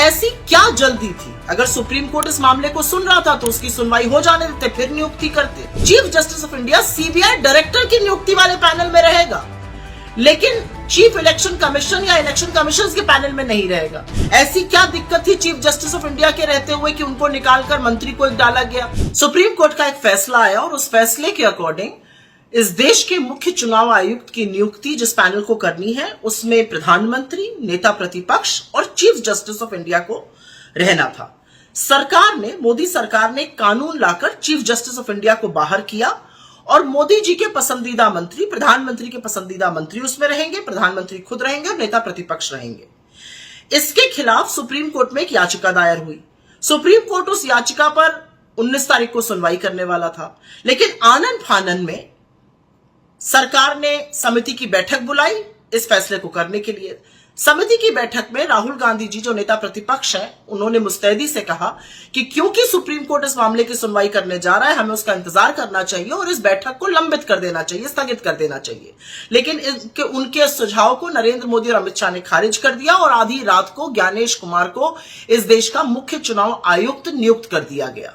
ऐसी क्या जल्दी थी? अगर सुप्रीम कोर्ट इस मामले को सुन रहा था तो उसकी सुनवाई हो जाने देते, फिर नियुक्ति करते। Chief justice of India CBI director की नियुक्ति वाले पैनल में रहेगा, लेकिन चीफ इलेक्शन कमीशन या इलेक्शन कमीशन के पैनल में नहीं रहेगा। ऐसी क्या दिक्कत थी चीफ जस्टिस ऑफ इंडिया के रहते हुए कि उनको निकालकर मंत्री को एक डाला गया? सुप्रीम कोर्ट का एक फैसला आया और उस फैसले के अकॉर्डिंग इस देश के मुख्य चुनाव आयुक्त की नियुक्ति जिस पैनल को करनी है उसमें प्रधानमंत्री, नेता प्रतिपक्ष और चीफ जस्टिस ऑफ इंडिया को रहना था। सरकार ने, मोदी सरकार ने कानून लाकर चीफ जस्टिस ऑफ इंडिया को बाहर किया और मोदी जी के पसंदीदा मंत्री, प्रधानमंत्री के पसंदीदा मंत्री उसमें रहेंगे, प्रधानमंत्री खुद रहेंगे और नेता प्रतिपक्ष रहेंगे। इसके खिलाफ सुप्रीम कोर्ट में एक याचिका दायर हुई। सुप्रीम कोर्ट उस याचिका पर 19 तारीख को सुनवाई करने वाला था, लेकिन आनन फानन में सरकार ने समिति की बैठक बुलाई इस फैसले को करने के लिए। समिति की बैठक में राहुल गांधी जी जो नेता प्रतिपक्ष हैं, उन्होंने मुस्तैदी से कहा कि क्योंकि सुप्रीम कोर्ट इस मामले की सुनवाई करने जा रहा है, हमें उसका इंतजार करना चाहिए और इस बैठक को लंबित कर देना चाहिए, स्थगित कर देना चाहिए। लेकिन उनके सुझाव को नरेंद्र मोदी और अमित शाह ने खारिज कर दिया और आधी रात को ज्ञानेश कुमार को इस देश का मुख्य चुनाव आयुक्त नियुक्त कर दिया गया।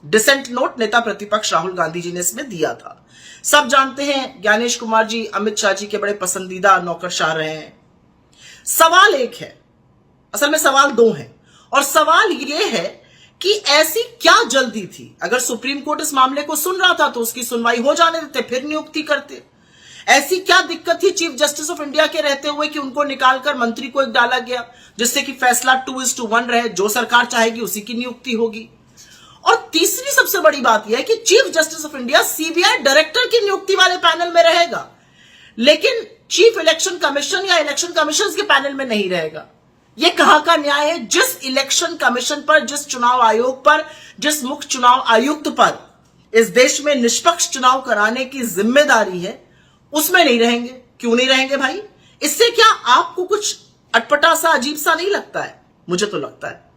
डिसेंट नोट नेता प्रतिपक्ष राहुल गांधी जी ने इसमें दिया था। सब जानते हैं ज्ञानेश कुमार जी अमित शाह जी के बड़े पसंदीदा नौकरशाह रहे हैं। सवाल एक है, असल में सवाल दो हैं, और सवाल यह है कि ऐसी क्या जल्दी थी? अगर सुप्रीम कोर्ट इस मामले को सुन रहा था तो उसकी सुनवाई हो जाने देते, फिर नियुक्ति करते। ऐसी क्या दिक्कत थी चीफ जस्टिस ऑफ इंडिया के रहते हुए कि उनको निकालकर मंत्री को एक डाला गया, जिससे कि फैसला 2:1 रहे, जो सरकार चाहेगी उसी की नियुक्ति होगी। और तीसरी सबसे बड़ी बात यह है कि chief justice of India CBI director की नियुक्ति वाले पैनल में रहेगा, लेकिन चीफ इलेक्शन कमीशन या इलेक्शन कमीशन के पैनल में नहीं रहेगा। यह कहां का न्याय है? जिस इलेक्शन कमीशन पर, जिस चुनाव आयोग पर, जिस मुख्य चुनाव आयुक्त पर इस देश में निष्पक्ष चुनाव कराने की जिम्मेदारी है, उसमें नहीं रहेंगे। क्यों नहीं रहेंगे भाई? इससे क्या आपको कुछ अटपटा सा, अजीब सा नहीं लगता है? मुझे तो लगता है।